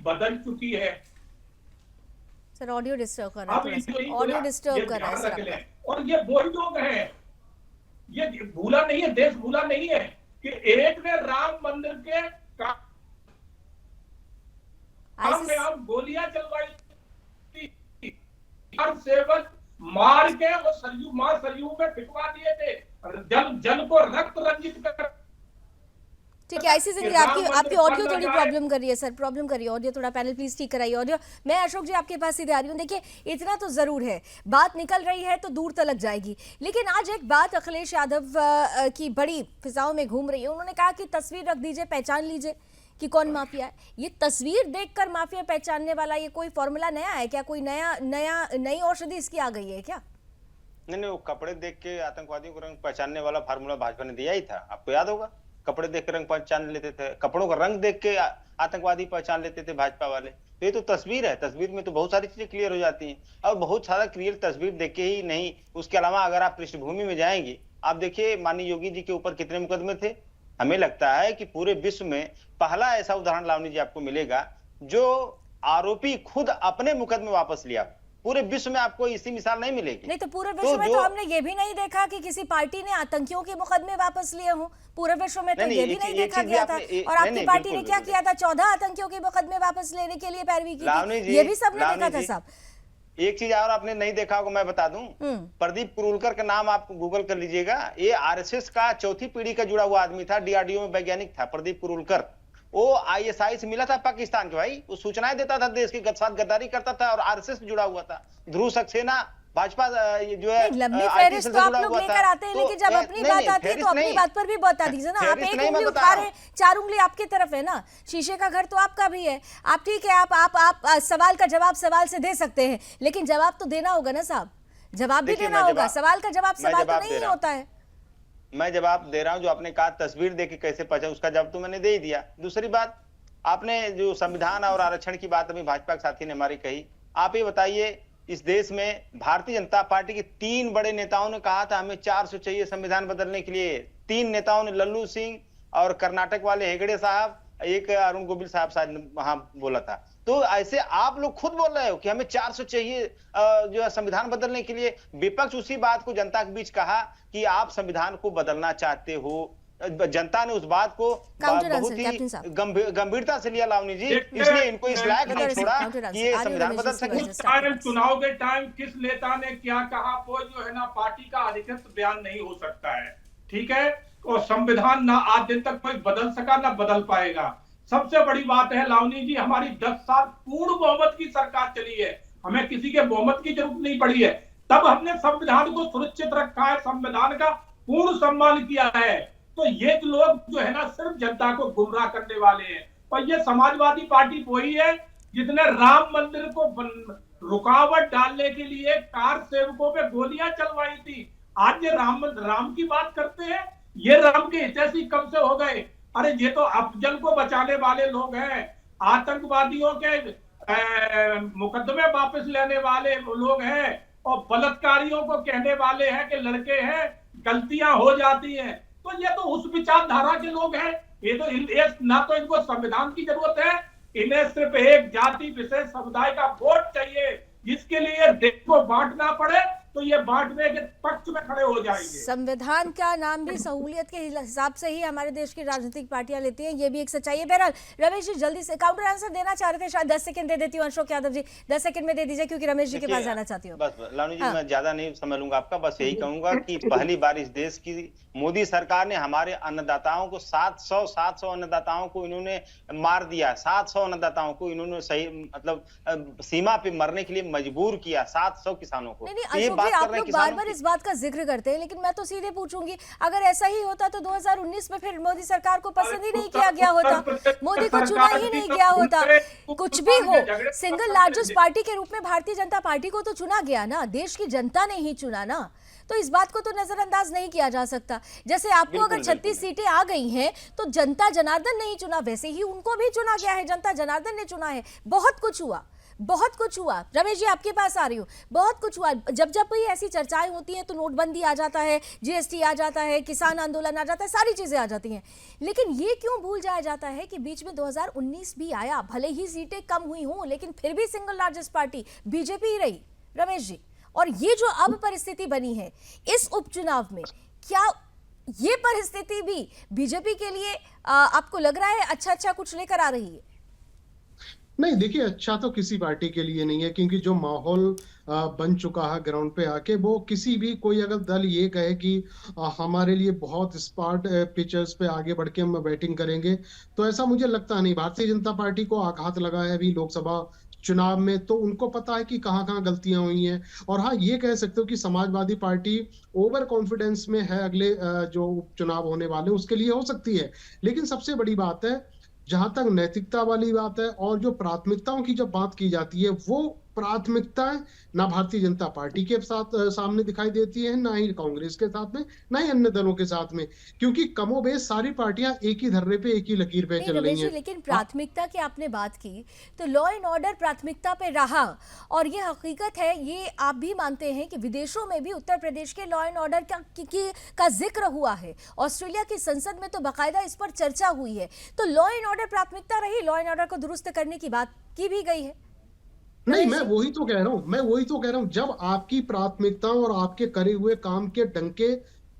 बदल चुकी है। सर ऑडियो डिस्टर्ब कर रहा है, ऑडियो डिस्टर्ब कर रहा है सर। और ये वो लोग हैं, ये भूला नहीं है, देश भूला नहीं है कि एक ने राम मंदिर के काम में आप गोलियां चलवाई, हर सेवक मार के वो सरयू में फिटवा दिए थे, जल को रक्त रंजित कर। ठीक है, आईसी सिंह जी आपकी ऑडियो थोड़ी प्रॉब्लम कर रही है सर, प्रॉब्लम कर रही है ऑडियो, थोड़ा पैनल प्लीज ठीक कराइए ऑडियो। मैं अशोक जी आपके पास सीधे आ रही हूँ। देखिए इतना तो जरूर है, बात निकल रही है तो दूर तलक जाएगी, लेकिन आज एक बात अखिलेश यादव की बड़ी फिजाओं में घूम रही है। उन्होंने कहा कि तस्वीर रख दीजिए, पहचान लीजिए कि कौन माफिया है। ये तस्वीर देखकर माफिया पहचानने वाला ये कोई फॉर्मूला नया है क्या? कोई नई औषधि इसकी आ गई है क्या? नहीं, वो कपड़े देख के आतंकवादियों को रंग पहचानने वाला फार्मूला भाजपा ने दिया ही था, आपको याद होगा। कपड़े देख के रंग पहचान लेते थे, कपड़ों का रंग देख के आतंकवादी पहचान लेते थे भाजपा वाले। तो ये तो तस्वीर है, तस्वीर में तो बहुत सारी चीजें क्लियर हो जाती हैं, और बहुत सारा क्लियर तस्वीर देख के ही नहीं, उसके अलावा अगर आप पृष्ठभूमि में जाएंगे, आप देखिए माननीय योगी जी के ऊपर कितने मुकदमे थे। हमें लगता है कि पूरे विश्व में पहला ऐसा उदाहरण लावनी जी आपको मिलेगा जो आरोपी खुद अपने मुकदमे वापस लिया। पूरे विश्व में आपको इसी मिसाल नहीं मिलेगी। नहीं तो पूरे विश्व में तो हमने ये भी नहीं देखा कि किसी पार्टी ने आतंकियों के मुकदमे वापस लिए हों। पूरे विश्व में तो ये भी नहीं देखा गया था। और आपकी पार्टी ने क्या किया था? 14 आतंकियों के मुकदमे वापस लेने के लिए पैरवी की थी, ये भी सबने देखा था साहब। एक चीज और आपने नहीं देखा होगा, मैं बता दूं, प्रदीप कुरुलकर का नाम आप गूगल कर लीजिएगा। ये आरएसएस का चौथी पीढ़ी का जुड़ा हुआ आदमी था, डीआरडीओ में वैज्ञानिक था प्रदीप कुरुलकर। वो आईएसआई से मिला था पाकिस्तान के, भाई वो सूचनाएं देता था, देश के साथ गद्दारी करता था और आरएसएस से जुड़ा हुआ था। ध्रुव सक्सेना भाजपा जो है लंबी फहरिस्त तो आप लोग लेकर आते हैं, लेकिन जब अपनी बात आती है तो अपनी बात पर भी बता दीजिए ना। आप एक उंगली उठा रहे हैं, 4 उंगली आपकी तरफ है ना। शीशे का घर तो आपका भी है। आप ठीक है, आप सवाल का जवाब सवाल से दे सकते हैं, लेकिन जवाब तो देना होगा ना साहब, जवाब भी देना होगा। सवाल का जवाब सवाल तो नहीं होता है। मैं जवाब दे रहा हूं, जो आपने कहा तस्वीर देख के कैसे पहचान, उसका जवाब तो मैंने दे ही दिया। दूसरी बात, आपने जो संविधान और आरक्षण की बात अभी भाजपा के साथी ने हमारी कही, आप ये बताइए, इस देश में भारतीय जनता पार्टी के 3 बड़े नेताओं ने कहा था हमें 400 चाहिए संविधान बदलने के लिए। 3 नेताओं ने, लल्लू सिंह और कर्नाटक वाले हेगड़े साहब, एक अरुण गोविल साहब शायद वहां बोला था। तो ऐसे आप लोग खुद बोल रहे हो कि हमें 400 चाहिए जो है संविधान बदलने के लिए। विपक्ष उसी बात को जनता के बीच कहा कि आप संविधान को बदलना चाहते हो। जनता ने उस बात को बहुत ही गंभीरता से लिया लावनी जी, इसलिए इनको इस लायक नहीं छोड़ा कि ये संविधान बदल सके। चुनाव के टाइम किस नेता ने क्या कहा, वो जो है ना पार्टी का अधिकृत बयान नहीं हो सकता है, ठीक है। और संविधान ना आज दिन तक कोई बदल सका ना बदल पाएगा। सबसे बड़ी बात है लावनी जी, हमारी 10 साल पूर्ण बहुमत की सरकार चली है, हमें किसी के बहुमत की जरूरत नहीं पड़ी है। तब हमने संविधान को सुरक्षित रखा है, संविधान का पूर्ण सम्मान किया है। तो ये लोग जो है ना सिर्फ जनता को गुमराह करने वाले हैं। और ये समाजवादी पार्टी वही है जिसने राम मंदिर को रुकावट डालने के लिए कार सेवकों पे गोलियां चलवाई थी। आज ये राम की बात करते हैं, ये राम के हितैषी कब से हो गए? अरे ये तो अफजल को बचाने वाले लोग हैं, आतंकवादियों के मुकदमे वापस लेने वाले लोग हैं, और बलात्कारियों को कहने वाले हैं कि लड़के हैं, गलतियां हो जाती हैं। तो ये तो उस विचारधारा के लोग हैं। ये तो ना तो इनको संविधान की जरूरत है, इन्हें सिर्फ एक जाति विशेष समुदाय का वोट चाहिए, जिसके लिए देश को बांटना पड़े तो ये बांटने के पक्ष में खड़े हो जाएंगे। संविधान का नाम भी सहूलियत के हिसाब से ही हमारे देश की राजनीतिक पार्टियां लेती हैं, ये भी एक सच्चाई है। बहरहाल रमेश जी जल्दी से काउंटर आंसर देना चाह रहे थे, शायद 10 सेकंड दे देती हूँ। अशोक यादव जी 10 सेकंड में दे दीजिए, क्योंकि रमेश जी के पास जाना चाहती हूँ। बस लावनी जी, हाँ। मैं ज्यादा नहीं समझ लूंगा आपका, बस यही कहूंगा कि पहली बार इस देश की मोदी सरकार ने हमारे अन्नदाताओं को 700 अन्नदाताओं को इन्होंने मार दिया। 700 अन्नदाताओं को इन्होंने सही मतलब सीमा पे मरने के लिए मजबूर किया, 700 किसानों को। नहीं तो ये अशोक बात जी, कर आप रहे हैं लोग किसानों बार-बार की। इस बात का जिक्र करते हैं, लेकिन मैं तो सीधे पूछूंगी, अगर ऐसा ही होता तो 2019 में फिर मोदी सरकार को पसंद ही नहीं किया गया होता, मोदी को चुना ही नहीं गया होता। कुछ भी हो, सिंगल लार्जेस्ट पार्टी के रूप में भारतीय जनता पार्टी को तो चुना गया ना, देश की जनता ने ही चुना ना, तो इस बात को तो नजरअंदाज नहीं किया जा सकता। जैसे आपको अगर 36 सीटें आ गई हैं तो जनता जनार्दन नहीं चुना, वैसे ही उनको भी चुना गया है, जनता जनार्दन ने चुना है। बहुत कुछ हुआ, बहुत कुछ हुआ। रमेश जी आपके पास आ रही हूँ, बहुत कुछ हुआ। जब जब कोई ऐसी चर्चाएं होती हैं तो नोटबंदी आ जाता है, जीएसटी आ जाता है, किसान आंदोलन आ जाता है, सारी चीजें आ जाती हैं, लेकिन ये क्यों भूल जाया जाता है कि बीच में 2019 भी आया, भले ही सीटें कम हुई हों, लेकिन फिर भी सिंगल लार्जेस्ट पार्टी बीजेपी ही रही। रमेश जी, और ये जो अब परिस्थिति बनी है इस उपचुनाव में, क्या ये परिस्थिति भी बीजेपी के लिए आपको लग रहा है अच्छा कुछ लेकर आ रही है? नहीं देखिए, अच्छा तो किसी पार्टी के लिए नहीं है, क्योंकि जो माहौल बन चुका है ग्राउंड पे आके, वो किसी भी कोई अगर दल ये कहे कि हमारे लिए बहुत स्मार्ट पिचर्स पे आगे बढ़ के हम बैटिंग करेंगे, तो ऐसा मुझे लगता नहीं। भारतीय जनता पार्टी को आघात लगा है अभी लोकसभा चुनाव में, तो उनको पता है कि कहाँ कहाँ गलतियां हुई हैं। और हाँ, ये कह सकते हो कि समाजवादी पार्टी ओवर कॉन्फिडेंस में है अगले जो उपचुनाव होने वाले उसके लिए, हो सकती है। लेकिन सबसे बड़ी बात है, जहां तक नैतिकता वाली बात है और जो प्राथमिकताओं की जब बात की जाती है, वो प्राथमिकताएं ना भारतीय जनता पार्टी के साथ सामने दिखाई देती है, ना ही कांग्रेस के साथ में, ना ही अन्य दलों के साथ में, क्योंकि कमोबेश सारी पार्टियां एक ही धर्रे पे, एक ही लकीर पे चल रही हैं। लेकिन प्राथमिकता की आपने बात की, तो लॉ एंड ऑर्डर प्राथमिकता पे रहा, और ये हकीकत है, ये आप भी मानते हैं कि विदेशों में भी उत्तर प्रदेश के लॉ एंड ऑर्डर का जिक्र हुआ है, ऑस्ट्रेलिया की संसद में तो बाकायदा इस पर चर्चा हुई है। तो लॉ एंड ऑर्डर प्राथमिकता रही, लॉ एंड ऑर्डर को दुरुस्त करने की बात की भी गई है। नहीं, मैं वही तो कह रहा हूं, जब आपकी प्राथमिकताओं और आपके करे हुए काम के डंके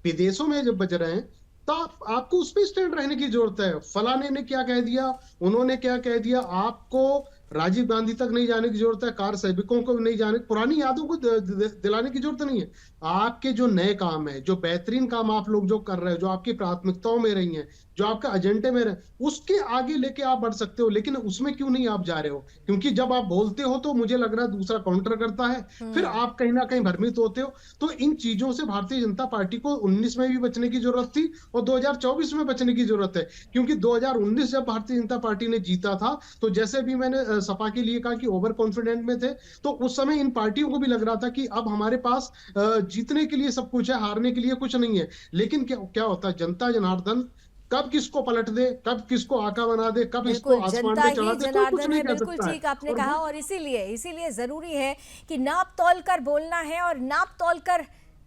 विदेशों में जब बज रहे हैं, तो आपको उस पर स्टैंड रहने की जरूरत है। फलाने ने क्या कह दिया, उन्होंने क्या कह दिया, आपको राजीव गांधी तक नहीं जाने की जरूरत है, कार सैनिकों को नहीं जाने, पुरानी यादों को दिलाने की जरूरत नहीं है। आपके जो नए काम है, जो बेहतरीन काम आप लोग जो कर रहे हो, जो आपकी प्राथमिकताओं में रही हैं, जो आपका एजेंडे में रहे, उसके आगे लेके आप बढ़ सकते हो। लेकिन उसमें क्यों नहीं आप जा रहे हो? क्योंकि जब आप बोलते हो तो मुझे लग रहा है दूसरा काउंटर करता है, फिर आप कहीं ना कहीं भ्रमित होते हो। तो इन चीजों से भारतीय जनता पार्टी को 19 में भी बचने की जरूरत थी और 2024 में बचने की जरूरत है। क्योंकि 2019 जब भारतीय जनता पार्टी ने जीता था, तो जैसे भी मैंने सपा के लिए कहा कि ओवर कॉन्फिडेंट में थे, तो उस समय इन पार्टियों को भी लग रहा था कि अब हमारे पास जीतने के लिए सब कुछ है, हारने के लिए कुछ नहीं है। लेकिन क्या होता है, जनता जनार्दन कब किसको पलट दे, कब किसको आका बना दे, कब इसको आसमान पे चढ़ा दे, कोई कुछ नहीं कर सकता। बिल्कुल ठीक आपने कहा, और इसीलिए जरूरी है कि नाप तौल कर बोलना है और नाप तौल कर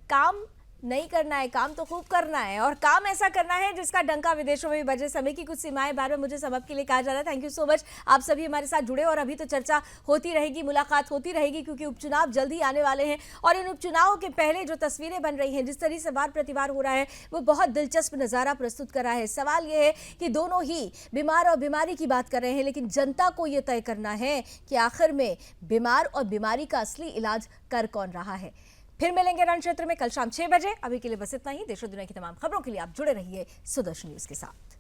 काम नहीं करना है। काम तो खूब करना है, और काम ऐसा करना है जिसका डंका विदेशों में भी बजे। समय की कुछ सीमाएं बार बार मुझे सबक के लिए कहा जा रहा है। थैंक यू सो मच, आप सभी हमारे साथ जुड़े, और अभी तो चर्चा होती रहेगी, मुलाकात होती रहेगी, क्योंकि उपचुनाव जल्दी आने वाले हैं। और इन उपचुनावों के पहले जो तस्वीरें बन रही हैं, जिस तरह से वार प्रतिवार हो रहा है, वो बहुत दिलचस्प नज़ारा प्रस्तुत कर रहा है। सवाल ये है कि दोनों ही बीमार और बीमारी की बात कर रहे हैं, लेकिन जनता को ये तय करना है कि आखिर में बीमार और बीमारी का असली इलाज कर कौन रहा है। फिर मिलेंगे रण क्षेत्र में कल शाम 6 बजे। अभी के लिए बस इतना ही। देश और दुनिया की तमाम खबरों के लिए आप जुड़े रहिए सुदर्शन न्यूज के साथ।